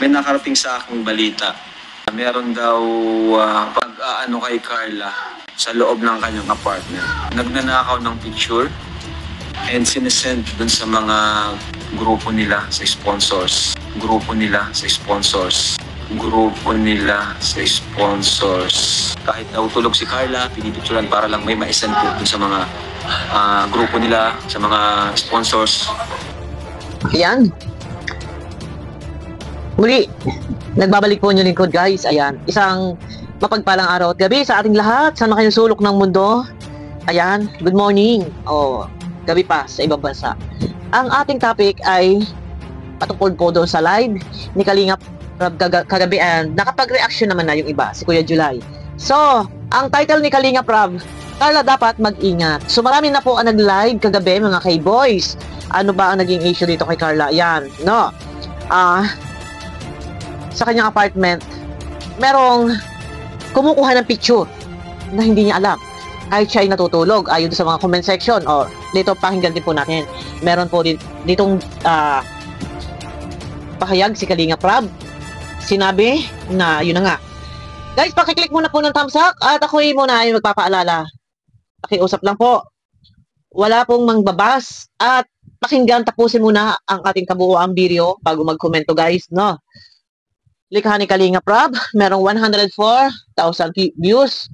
May nakarating sa aking balita. Meron daw pag-aano kay Carla sa loob ng kanyang apartment. Nagnanakaw ng picture and sinesend dun sa mga grupo nila sa sponsors. Grupo nila sa sponsors. Grupo nila sa sponsors. Kahit daw tulog si Carla, pinipicturan para lang may maisend po dun sa mga grupo nila, sa mga sponsors. Ayan. Muli, nagbabalik po yung lingkod guys. Ayan, isang mapagpalang araw at gabi sa ating lahat. Saan kayong sulok ng mundo? Ayan, good morning. O, gabi pa sa ibang bansa. Ang ating topic ay patungkol po doon sa live ni Kalingap kagabi, and nakapag-reaction naman na yung iba, si Kuya July. So, ang title ni Kalingap Rab, Carla dapat mag-ingat. So, marami na po ang nag-live kagabi mga K-boys. Ano ba ang naging issue dito kay Carla? Ayan, no? Sa kanyang apartment, merong kumukuha ng picture na hindi niya alam. Kahit siya ay natutulog, ayon sa mga comment section, o dito pakinggan din po natin. Meron po ditong pahayag si Kalingap Rab. Sinabi na, yun na nga. Guys, pakiclick muna po ng thumbs up at ako'y muna ay magpapaalala. Pakiusap lang po. Wala pong mangbabas at pakinggan, tapusin muna ang ating kabuuang video bago mag-komento guys, no? Likha ni Kalingap Rab, merong 104,000 views.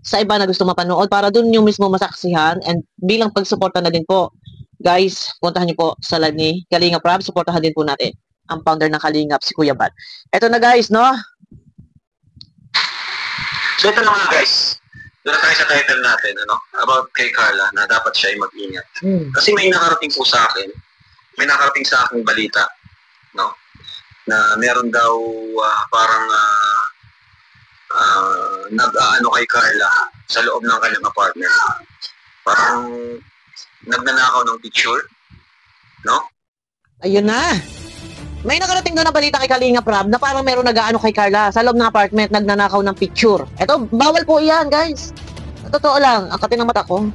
Sa iba na gusto mapanood para dun yung mismo masaksihan, and bilang pagsuporta na din po, guys, puntahan niyo po sa live ni Kalingap Rab, suportahan din po natin ang founder ng Kalingap, si Kuya Bal. Eto na guys, no? So ito naman guys, doon tayo sa title natin, ano, about kay Carla na dapat siya ay mag-ingat. Kasi may nakarating po sa akin, may nakarating sa aking balita, no? Na meron daw parang nag-aano kay Carla sa loob ng kanyang apartment. Parang nagnanakaw ng picture, no? Ayun na. May nakarating doon na balita kay Kalingap Rab na parang meron nag-aano kay Carla sa loob ng apartment, nagnanakaw ng picture. Eto, bawal po iyan, guys. Totoo lang, ang kati ng mata ko.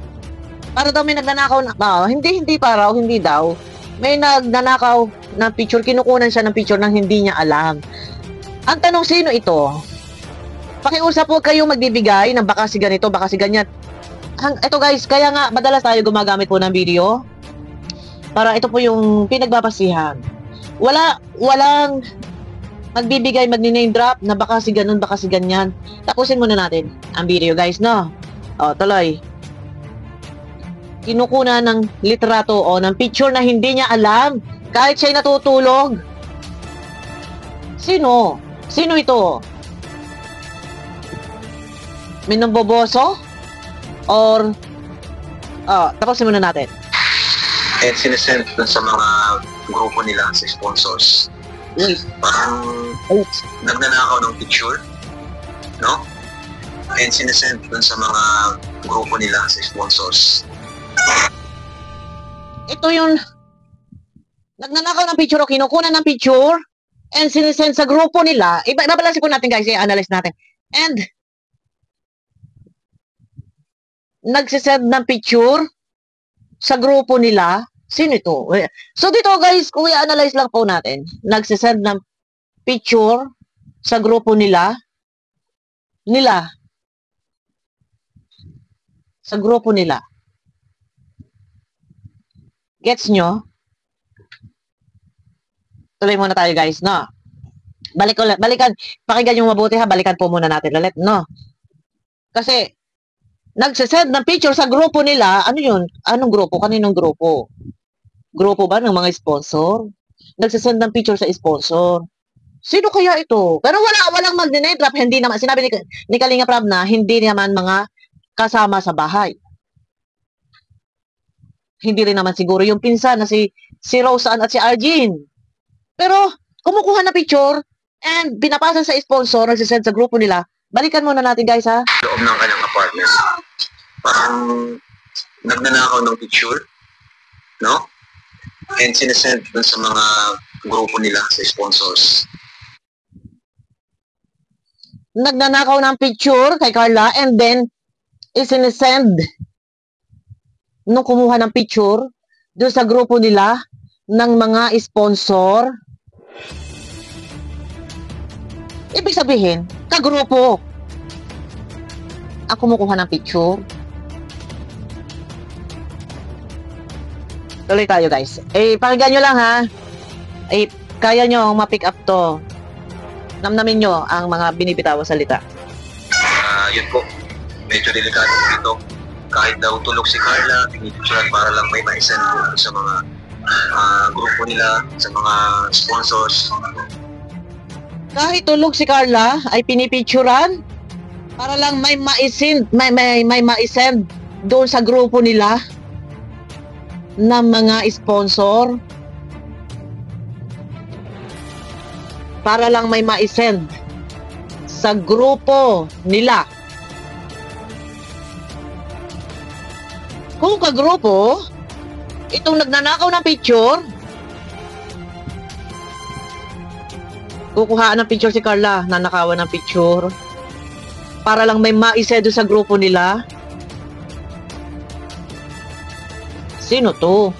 Para daw may nagnanakaw na, hindi daw. May nagnanakaw ng picture, kinukunan siya ng picture nang hindi niya alam. Ang tanong, sino ito? Pakiusap po kayo magbibigay ng baka si ganito, baka si ganyan. Ito guys, kaya nga madalas tayo gumagamit po ng video para ito po yung pinagbabasihan. Walang magbibigay, magni-name drop na baka si ganun, baka si ganyan. Tapusin muna natin ang video guys, no? O, tuloy. Kinukuna ng litrato o ng picture na hindi niya alam kahit siya'y natutulog. Sino? Sino ito? May namboboso? Or tapusin muna natin. And sinesend dun sa mga grupo nila sa sponsors. Parang nagnanakaw ng picture, no? And sinesend dun sa mga grupo nila sa sponsors. Ito yung nagnanakaw ng picture o kinukunan ng picture and sinesend sa grupo nila. Ibabalansin po natin guys, i-analyze natin. And nagsisend ng picture sa grupo nila. Sino ito? So dito guys, kung i-analyze lang po natin, nagsisend ng picture sa grupo nila. Sa grupo nila. Gets nyo? Tuloy muna tayo guys, no? Balikan, pakinggan yung mabuti ha, balikan po muna natin ulit, no? Kasi, nagsisend ng picture sa grupo nila, ano yun? Anong grupo? Kaninong grupo? Grupo ba ng mga sponsor? Nagsisend ng picture sa sponsor. Sino kaya ito? Pero walang mag-name drop, hindi naman, sinabi ni Kalingap Rab na hindi naman mga kasama sa bahay. Hindi rin naman siguro yung pinsan na si Roseanne at si Arjin. Pero, kumukuha na picture and pinapasa sa sponsor, nagsisend sa grupo nila. Balikan muna natin guys ha. Loob ng kanyang apartment. Parang nagnanakaw ng picture, no? And sinesend dun sa mga grupo nila sa sponsors. Nagnanakaw ng picture kay Carla and then isinesend nung kumuha ng picture doon sa grupo nila ng mga sponsor. Ibig sabihin, kagrupo. Ako kumukuha ng picture. Tuloy tayo guys. Pakinggan nyo lang ha. Kaya nyo ma-pick up to. Namnamin nyo ang mga binibitawang salita. Yun po, medyo delikado dito. Kahit daw tulog si Carla, pinipicturan para lang may ma-send po sa mga grupo nila, sa mga sponsors. Kahit tulog si Carla, ay pinipicturan para lang may ma-send, may ma-send doon sa grupo nila ng mga sponsor. Para lang may ma-send sa grupo nila. Kung kagrupo, itong nagnanakaw ng picture, kukuhaan ng picture si Carla, nanakawan ng picture, para lang may ma-send doon sa grupo nila. Sino to?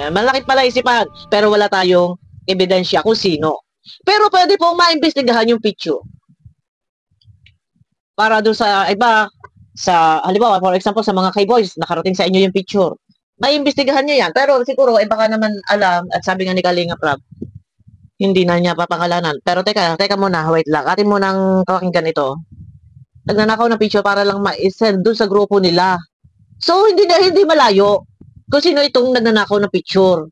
Malaki pala isipan, pero wala tayong ebidensya kung sino. Pero pwede pong maimbestigahan yung picture. Para doon sa iba, halimbawa, for example, sa mga K-boys, nakarating sa inyo yung picture. Maimbestigahan nyo yan. Pero siguro, baka naman alam, at sabi nga ni Kalinga Prab, hindi na niya papangalanan. Pero teka muna, wait lang. Atin mo nang pakinggan ito. Nagnanakaw ng picture para lang ma-send doon sa grupo nila. So, hindi malayo kung sino itong nagnanakaw ng picture.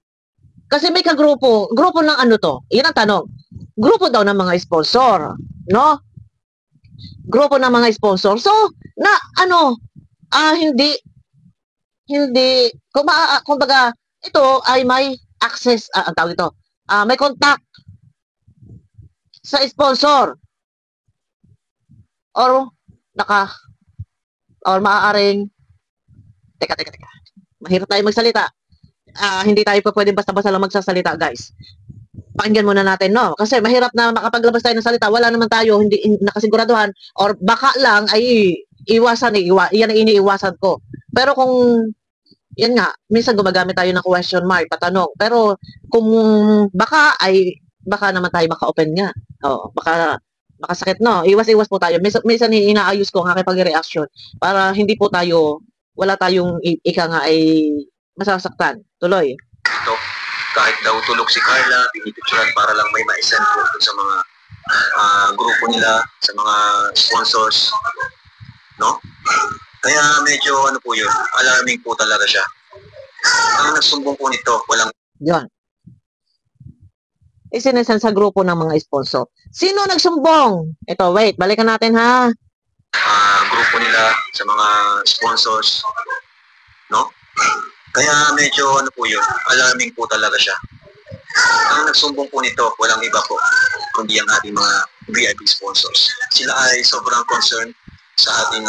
Kasi may kagrupo. Grupo ng ano to? Yan ang tanong. Grupo daw ng mga sponsor. No? Grupo ng mga sponsor. So, hindi, kumbaga, ito ay may access, ang tawag ito, may contact sa sponsor. Or maaaring, teka. Mahirap tayo magsalita. Hindi tayo pa pwedeng basta-basta lang magsasalita, guys. Pakinggan muna natin, no? Kasi mahirap na makapaglabas tayo ng salita. Wala naman tayo, hindi nakasiguraduhan. Or baka lang ay iwasan, yan ang iniiwasan ko. Pero kung, yan nga, minsan gumagamit tayo ng question mark, patanong. Pero kung baka naman tayo maka-open nga. Baka sakit, no? Iwas po tayo. Minsan inaayos ko ang aking pag-reaction para hindi po tayo, wala tayong ika nga ay masasaktan. Tuloy. Ito, kahit daw tulog si Carla, pinipicturan para lang may ma-send po sa mga grupo nila, sa mga sponsors. No? Kaya medyo po yun, alarming po talaga siya. Ang nagsumbong po nito, walang... Yun. Isinesan sa grupo ng mga sponsor. Sino nagsumbong? Ito, wait, balikan natin ha. Grupo nila, sa mga sponsors. No? Kaya medyo po yun, alarming po talaga siya. Ang nagsumbong po nito, walang iba po, kundi ang ating mga VIP sponsors. Sila ay sobrang concerned sa ating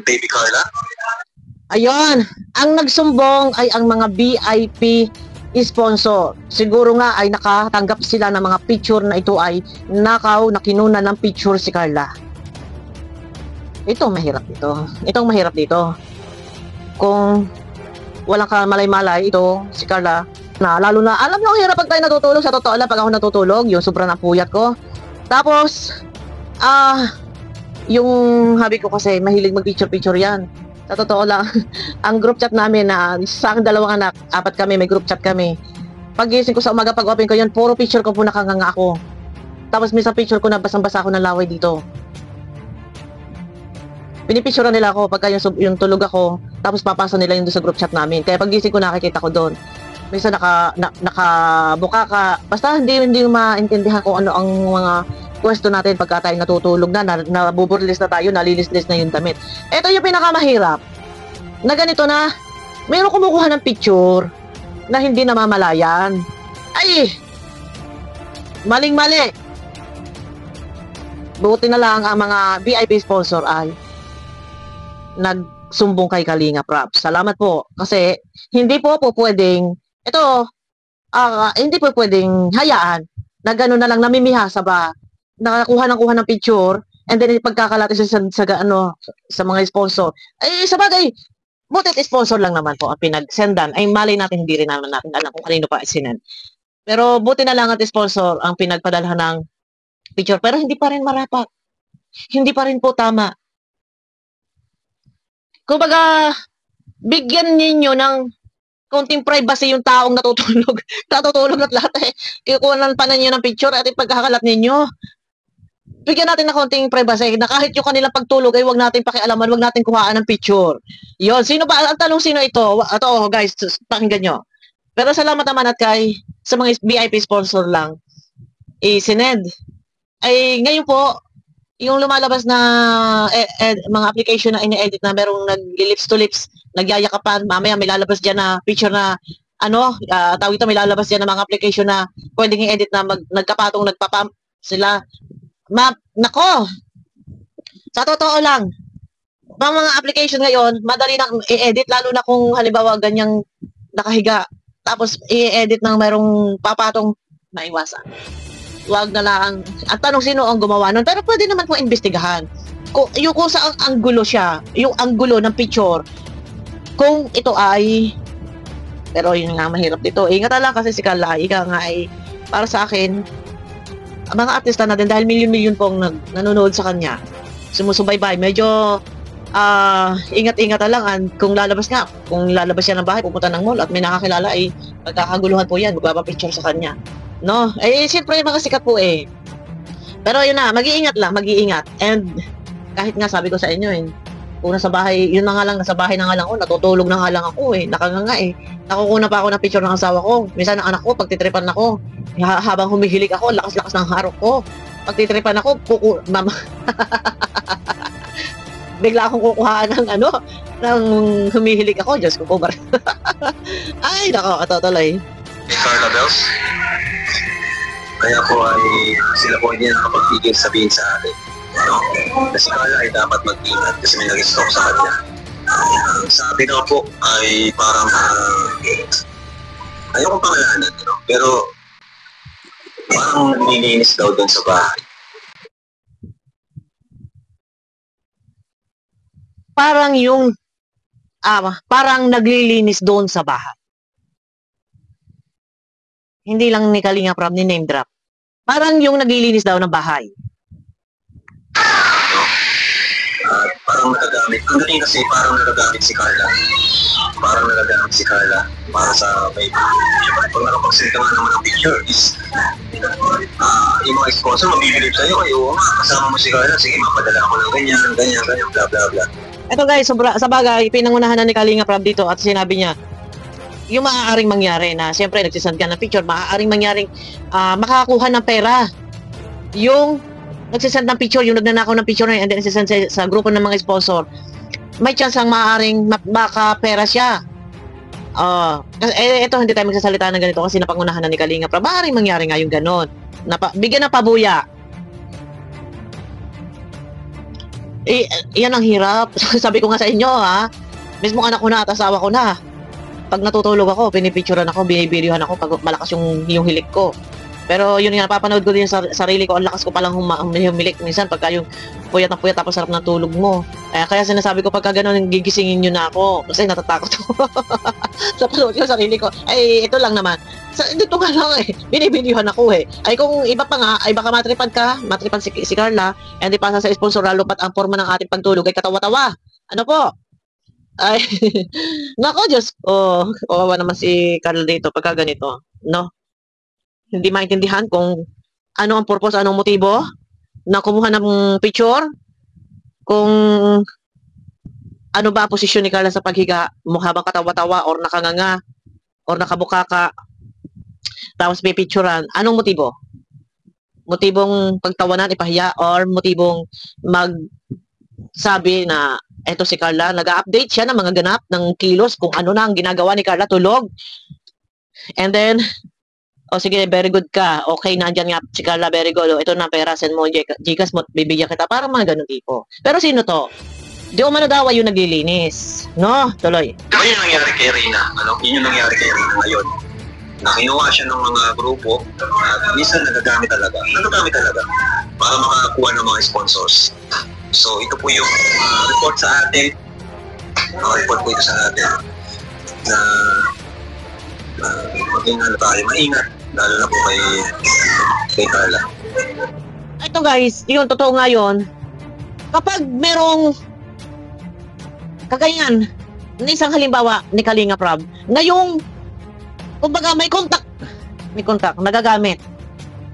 baby Carla. Ayun, ang nagsumbong ay ang mga VIP sponsor. Siguro nga ay nakatanggap sila ng mga picture na ito ay nakaw na kinuna ng picture si Carla. Itong mahirap dito. Kung walang kamalay-malay ito, si Carla, na lalo na, alam nyo, ang hirap pag tayo natutulog. Sa totoo lang, pag ako natutulog, yung sobrang napuyat ko. Tapos, yung habi ko kasi, mahilig mag-picture-picture yan. Sa totoo lang, ang group chat namin na sa aking dalawang anak, 4 kami, may group chat kami. Pagising ko sa umaga, pag open ko yun, puro picture ko po nakanganga ako. Tapos minsan picture ko na basang-basa ako ng laway dito. Pinipicturean nila ako pagka yung tulog ako, tapos papasa nila yun doon sa group chat namin. Kaya pagising ko nakikita ko doon. Minsan nakabuka ka, basta hindi maintindihan kung ano ang mga question natin pagka tayo natutulog na nabuburlis na tayo, nalilislis na yung damit. Ito yung pinakamahirap. Na ganito na, mayroong kumukuha ng picture na hindi namamalayan. Ay! Maling-mali. Buti na lang ang mga VIP sponsor ay nagsumbong kay Kalinga Prab. Salamat po. Kasi hindi po pwedeng, hindi po pwedeng hayaan na gano'n na lang namimihasa ba, nakakuha ng picture, and then pagkakalati sa mga sponsor. Ay, sa bagay, butit sponsor lang naman po ang pinagsendan. Ay, malay natin, hindi rin naman natin alam kung kanino pa sinend. Pero buti na lang at sponsor ang pinagpadalhan ng picture. Pero hindi pa rin marapat. Hindi pa rin po tama. Kumbaga, bigyan ninyo ng konting privacy yung taong natutulog. Natutulog at lahat eh. Ikukunan pa ninyo ng picture at ipagkakalat ninyo. Bigyan natin ng konting privacy na kahit yung kanilang pagtulog ay wag natin pakialaman, wag natin kuhaan ng picture. Yon, sino ba? Ang tanong sino ito? Ito guys, pakinggan nyo. Pero salamat naman at kay sa mga VIP sponsor lang. Sined. Ay ngayon po, yung lumalabas na mga application na ini-edit na merong nag-lips to lips, nagyayakapan, mamaya may lalabas dyan na picture na tawag ito, may lalabas dyan na mga application na pwedeng i-edit na nagkapatong nagpapam sila. Nako, sa totoo lang, mga application ngayon, madali na i-edit, lalo na kung halimbawa ganyang nakahiga, tapos i-edit ng merong papatong maiwasan. Wag na lang. Ang tanong sino ang gumawa nun, pero pwede naman pong imbestigahan. Kung sa anggulo siya, yung anggulo ng picture, kung ito ay, pero yun nga mahirap dito. Ingat lang kasi si Carla, ika nga ay, para sa akin, mga artista natin dahil milyon-milyon pong nanonood sa kanya, sumusubaybay, medyo ingat-ingat lang kung lalabas siya ng bahay, pupunta ng mall at may nakakilala ay magkakaguluhan po yan, magpapapicture sa kanya, no? Siyempre mga sikat po pero yun na, mag-iingat, and kahit nga sabi ko sa inyo kung nasa bahay, yun na nga lang, nasa bahay na nga lang ako, natutulog na nga lang ako nakanganga nakukuna pa ako ng picture ng asawa ko, minsan ng anak ko, pagtitripan ako, habang humihilig ako, lakas-lakas ng harok ko, pagtitripan ako, bigla akong kukuhaan ng humihilig ako, Diyos ko po ba? Ay, nako, tuloy. Carla Bells. Kaya po ay sila po hindi nakapagpigil sabihin sa atin. Kasi Carla ay dapat mag-ingat kasi may nag-stop sa kanya. Sabi nga po ay parang ayoko pangalanan, pero parang nililinis daw doon sa bahay. Parang naglilinis doon sa bahay. Hindi lang ni Kalinga Prab ni name drop. Parang yung naglilinis daw ng bahay. Parang nagagamit. Ang galing kasi parang nagagamit si Carla. Para sa baby. Siyempre, pag nakapagsalita nga naman ng picture is yung mga sponsor mabibilib sa'yo. Oo nga, kasama mo si Carla. Sige, mapadala ako ng ganyan, bla bla bla. Ito guys, sa bagay, pinangunahan na ni Kalinga Prab dito at sinabi niya, yung maaaring mangyari na, siyempre, nagsisend ka ng picture, maaaring mangyaring makakakuha ng pera. Yung nagsisend ng picture, yung nagnanakaw ng picture na yun, and then nagsisend sa grupo ng mga sponsor, may chance ang maaaring makapera siya. Ito, hindi tayo magsasalita ng ganito kasi napangunahan na ni Kalinga Prab. Maaaring mangyari nga yung ganon. Bigyan ng pabuya. Yan ang hirap. Sabi ko nga sa inyo, mismo anak ko na at asawa ko na. Pag natutulog ako, pinipicturean ako, binibideohan ako pag malakas yung hilik ko. Pero yun nga, napapanood ko din sa sarili ko, ang lakas ko palang humilik minsan pagka yung puyat na puyat tapos sarap ng tulog mo. Kaya sinasabi ko pagka gano'n, gigisingin nyo na ako kasi natatakot ako. Sa panood ko sarili ko, ito lang naman. Dito nga lang binibideohan ako kung iba pa nga, ay baka matripan si Carla, and di pasa sa sponsor, lalo pat ang forma ng ating pagtulog ay katawa-tawa. Ano po? Ay, nako Diyos, kawawa naman si Carla dito pagka ganito, no? Hindi maintindihan kung ano ang purpose, anong motibo na kumuha ng picture, kung ano ba ang posisyon ni Carla sa paghiga, mukha bang katawa-tawa or nakanganga or nakabukaka, tapos may picturean. Anong motibo? Motibong pagtawanan, ipahiya, or motibong magsabi na eto si Carla, nag-update siya ng mga ganap ng kilos kung ano na ang ginagawa ni Carla, tulog. And then, sige, very good ka. Okay, nandyan nga si Carla, very good. Ito na pera, send mo, Gcash mo, bibigyan kita. Parang mga ganun tipo. Pero sino to? Di umano daw yung naglilinis. No? Tuloy. Diba yun nangyari kay Reyna? Yun yung nangyari kay Reyna ngayon. Nakinuha siya ng mga grupo at minsan nagagamit talaga para makakuha ng mga sponsors. So, ito po yung report sa atin. Report po ito sa atin na maging tayo, maingat Lalo na po kay Carla. Ito guys, yun, totoo nga yun. Kapag merong kaganyan, na isang halimbawa ni Kalinga Prab, na yung, kumbaga may contact, nagagamit.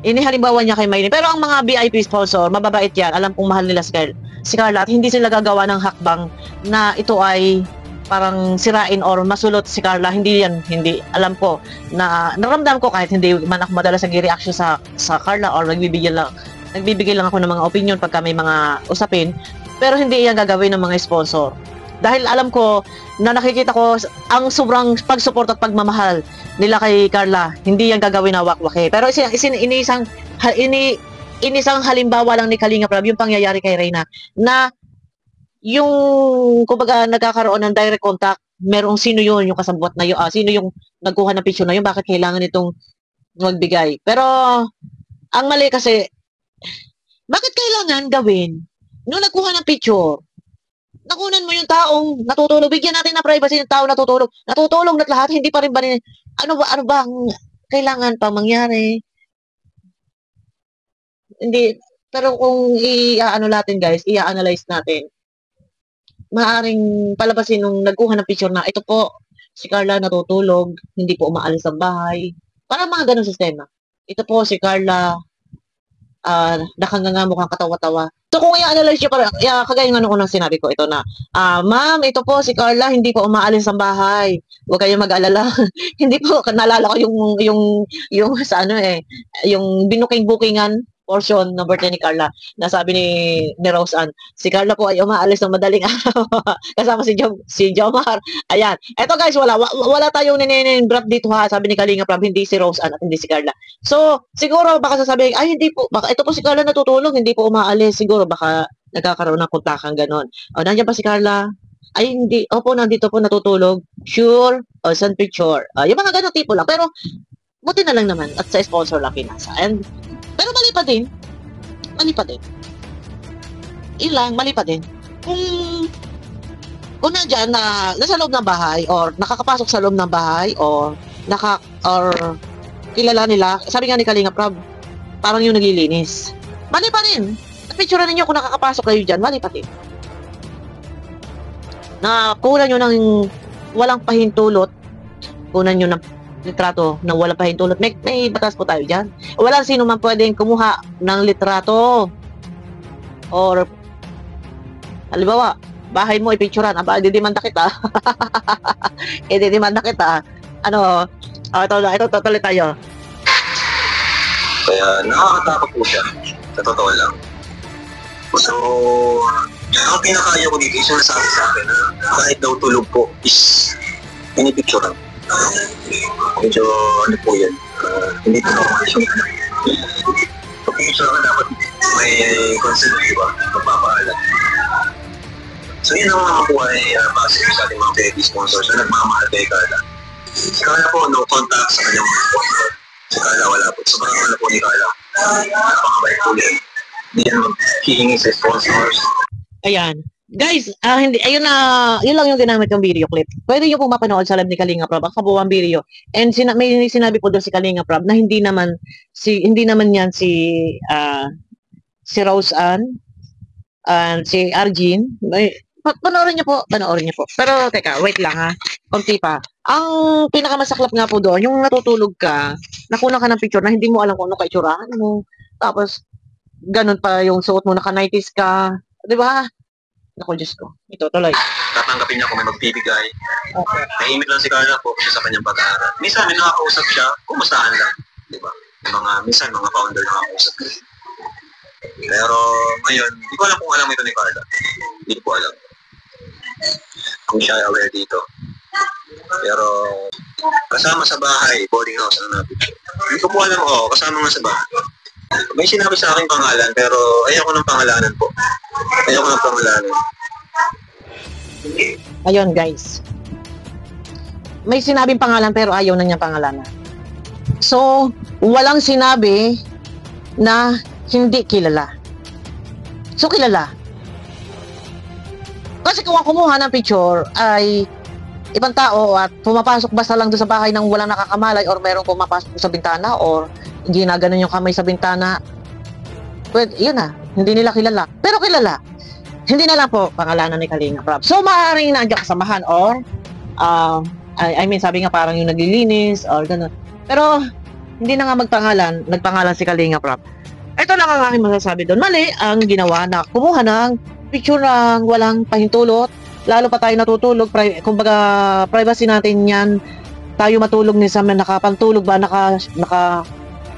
Ini halimbawa niya kay Maylin. Pero ang mga VIP sponsor, mababait yan. Alam kong mahal nila si Carla at hindi sila gagawa ng hakbang na ito ay parang sirain or masulot si Carla. Hindi yan, hindi. Alam ko na naramdam ko kahit hindi man ako madalas nag-reaction sa Carla or nagbibigay lang ako ng mga opinion pagka may mga usapin. Pero hindi yan gagawin ng mga sponsor. Dahil alam ko na nakikita ko ang sobrang pag-support at pagmamahal nila kay Carla. Hindi yan gagawin na wakwake. Pero inisang halimbawa lang ni Kalinga Prab yung pangyayari kay Reyna na yung kumbaga nagkakaroon ng direct contact, merong sino yun, yung kasabwat na yun, sino yung nagkuha ng picture na yun, bakit kailangan itong magbigay. Pero ang mali kasi, bakit kailangan gawin nung nagkuha ng picture? Nakunan mo yung taong natutulog, bigyan natin na privacy ng taong natutulog na lahat, hindi pa rin ba rin, ano ba ang kailangan pang mangyari? Hindi, pero kung i-analyze natin, maaaring palabasin nung nagkuha ng picture na ito po, si Carla natutulog, hindi po umaalis sa bahay. Parang mga ganong sistema. Ito po si Carla, nakanganga mukhang katawa-tawa. So kung i-analyze nyo, kagaya nga nung unang sinabi ko ito na, ma'am, ito po si Carla, hindi po umaalis sa bahay. Huwag kayong mag-alala. Hindi po, naalala ko yung sa yung binuking-bookingan portion ng birthday ni Carla, na sabi ni Rose Ann, si Carla po ay umaalis ng madaling araw kasama si Jomar. Ayan. Eto guys, wala tayong ninin-brap dito ha. Sabi ni Kalinga Prab, hindi si Rose Ann at hindi si Carla. So, siguro baka sasabihin, ay hindi po, baka ito po si Carla natutulog, hindi po umaalis. Siguro baka nagkakaroon ng kontakan ganon. O, nandiyan pa si Carla? Ay hindi, opo, nandito po natutulog. Sure, o send picture. Yung mga ganon tipo lang. Pero, buti na lang naman at sa sponsor lang pinasa. Pero mali pa din. Mali pa din. Kung nandyan na nasa loob ng bahay or nakakapasok sa loob ng bahay or kilala nila, sabi nga ni Kalinga Prab, parang yung naglilinis. Mali pa rin. Napicturean ninyo kung nakakapasok kayo dyan, mali pa din. Na kunan nyo ng walang pahintulot, kunan nyo ng litrato na walang pahintulot. May batas po tayo dyan. Walang sino man pwedeng kumuha ng litrato. Or, halimbawa, bahay mo ipicturean. Aba, didimanda kita. Didimanda kita. Ito tuloy tayo. Kaya nakakatakot po siya. Sa totoo lang. So, ang pinakaya ko dito, yung nasabi sa akin na kahit daw tulog po is pinipicturean. Medyo po yan, hindi ko normal yung pag-picture ka dapat may consent, di ba? Pagpapaalam. So yun ang mga po ay base sa ating mga baby sponsors na nagmamahal kay Carla. Si Carla po, no contact sa kanyang sponsor. Si Carla wala po. Sobrang ano po ni Carla. Napakabait po yan. Hindi yan hihingi sa sponsors. Ayan. Guys, yun lang yung ginamit yung video clip. Pwede nyo pong mapanood sa live ni Kalinga Prab, ang kabuuang video. And may sinabi po doon si Kalinga Prab na hindi naman yan si Rose Ann, si Arjin. Panoorin niyo po. Pero teka, wait lang ha. Konti pa. Ang pinakamasaklap nga po doon, yung natutulog ka, nakunan ka ng picture na hindi mo alam kung ano kaitsurahan mo. Tapos, ganun pa yung suot mo, naka-90s ka. Di ba? Naku, Diyos ko. Ito, tuloy. Tatanggapin niya kung may magbibigay. Okay. Nahimik lang si Carla po siya sa kanyang pag-aaral. Minsan may nakakausap siya, kumustahan lang. Di ba? Minsan mga founder nakakausap niya. Pero ngayon, hindi ko alam kung alam ito ni Carla. Hindi ko alam. Kung siya ay aware dito. Pero kasama sa bahay, boarding house, hindi ko po alam, kasama nga sa bahay. May sinabi sa akin pangalan, pero ayoko ng pangalanan po. Ayun, guys. May sinabing pangalan, pero ayaw na niya pangalanan. So, walang sinabi na hindi kilala. So, kilala. Kasi kung ang kumuha ng picture ay ibang tao at pumapasok basta lang doon sa bahay nang walang nakakamalay or merong pumapasok sa bintana or ginaganon yung kamay sa bintana. Pwede, yun na, hindi nila kilala. Pero kilala, hindi na lang po pangalanan ni Kalinga Prab. So, maaaring nandiyan kasamahan or, I mean, sabi nga parang yung naglilinis or gano'n. Pero, hindi na nga nagpangalan si Kalinga Prab. Ito lang ang aking masasabi doon. Mali ang ginawa na kumuha ng picture ng walang pahintulot. Lalo pa tayo natutulog, kumbaga privacy natin yan, tayo matulog ni sa nakapantulog ba,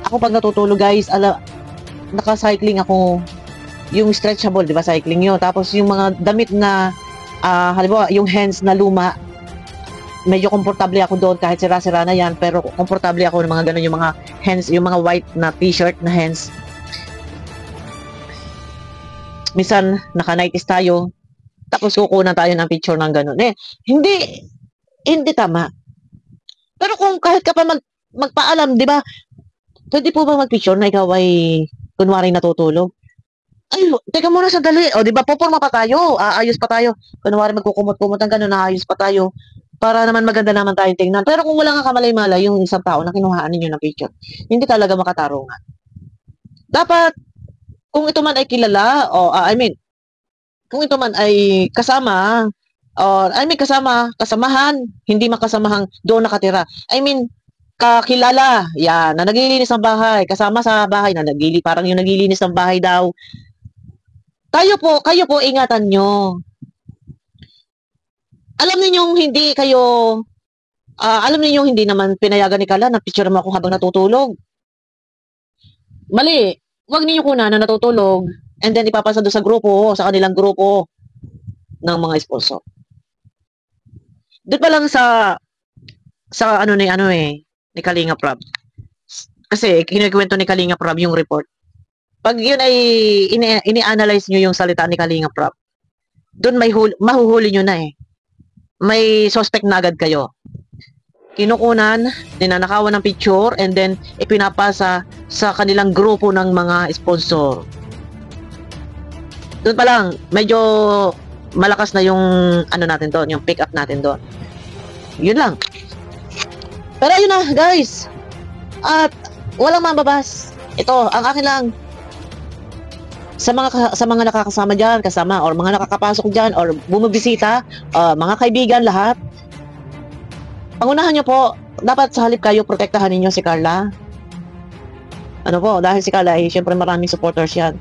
ako pag natutulog guys, naka-cycling ako, yung stretchable, di ba, cycling yun, tapos yung mga damit na, halimbawa, yung hands na luma, medyo komportable ako doon kahit sira-sira na yan, pero komportable ako ng mga ganun, yung mga hands, yung mga white na t-shirt na hands. Minsan, naka-nighties tayo, tapos kukunan tayo ng picture ng ganun. Hindi tama. Pero kung kahit ka pa magpaalam, di ba, pwede po ba mag-picture na ikaw ay kunwari natutulog? Ay, teka muna sandali. O, di ba, puporma pa tayo, aayos pa tayo. Kunwari magkukumot-kumot ng ganun, aayos pa tayo. Para naman maganda naman tayong tingnan. Pero kung wala nga kamalay-malay yung isang tao na kinuhaan ninyo ng picture, hindi talaga makatarungan. Dapat, kung ito man ay kilala, o kung ito man ay kasama, or kasamahan, hindi makasamahan doon nakatira. Kakilala, yan, na naglilinis ng bahay, kasama sa bahay, parang yung naglilinis ng bahay daw. Kayo po, ingatan nyo. Alam ninyong hindi naman pinayagan ni Kala na picture mo ako habang natutulog. Mali, wag ninyo kunan na natutulog. And then ipapasa doon sa kanilang grupo ng mga sponsor. Doon pa lang sa ni Kalinga Prab. Kasi kinikwento ni Kalinga Prab yung report. Pag yun ay ini-analyze nyo yung salita ni Kalinga Prab, doon mahuhuli nyo na eh. May suspect na agad kayo. Kinukunan, ninanakawan ng picture, and then ipinapasa sa kanilang grupo ng mga sponsor. Doon pa lang, medyo malakas na yung natin doon, yung pick up natin doon. Yun lang. Pero ayun na, guys. At walang mambabas. Ito, ang akin lang. Sa mga nakakasama diyan, or mga nakakapasok diyan or bumibisita, mga kaibigan lahat. Pangunahan niyo po, dapat sa halip kayo protektahan ninyo si Carla. Dahil si Carla ay syempre maraming supporters yan.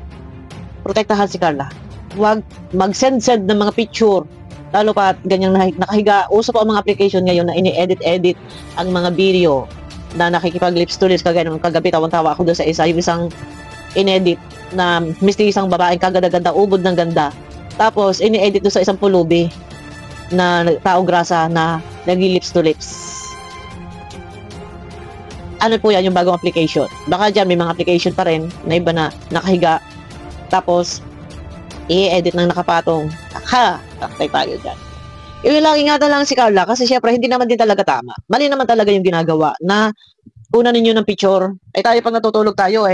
Protektahan si Carla. Huwag mag-send ng mga picture. Lalo pa at ganyang nakahiga. Uso po ang mga application ngayon na ini-edit ang mga video na nakikipag-lips to lips. Kagabi tawang-tawa ako doon sa yung isang inedit na mistisang babaeng kaganda-ganda, ubod ng ganda. Tapos, ini-edit doon sa isang pulubi na taong grasa na nag-lips to lips. Ano po yan, yung bagong application. Baka dyan may mga application pa rin na iba na nakahiga. Tapos, i-edit ng nakapatong. Taktay tayo dyan. Yun lang, ingatan lang si Carla kasi syempre hindi naman din talaga tama. Mali naman talaga yung ginagawa na una ninyo ng picture. Tayo pag natutulog tayo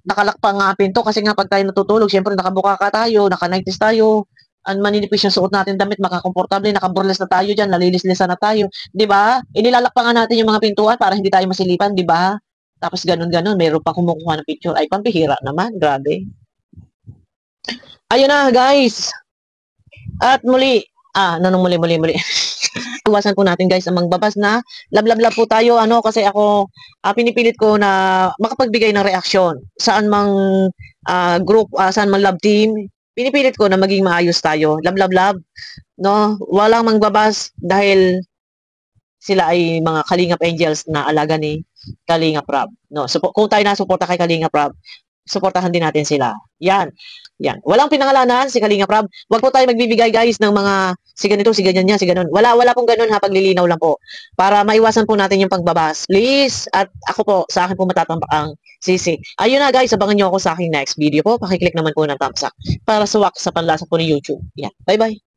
nakalakpang nga pinto kasi nga pag tayo natutulog, syempre nakabuka ka tayo, naka-nighties tayo, maninipis yung suot natin damit, makakomportable, naka-burless na tayo dyan, nalilis-lisan na tayo. Di ba? Inilalakpangan natin yung mga pintuan para hindi tayo masilipan, di ba? Tapos ganun-ganun, mayroon pa kumukuha ng picture. Ay, pampihira naman, grabe. Ayun na, guys. At muli, muli. Iwasan po natin guys ang magbabas na lab po tayo kasi ako pinipilit ko na makapagbigay ng reaksyon saan mang group, saan mang lab team, pinipilit ko na maging maayos tayo, lab, no, walang mangbabas dahil sila ay mga Kalingap Angels na alaga ni Kalinga Prab, no. So kung tayo nasuporta kay Kalinga Prab, suportahan din natin sila. Yan. Walang pinangalanan si Kalinga Prab. Huwag po tayo magbibigay guys ng mga si ganito, si ganyan niya, si ganun. Wala pong ganun ha, paglilinaw lang po. Para maiwasan po natin yung pagbabas. Please, at ako po, sa akin po matatampak ang sisi. Ayun na guys, abangan nyo ako sa aking next video po. Pakiclick naman po ng thumbs up para suwak sa panlasa po ni YouTube. Yan. Bye-bye.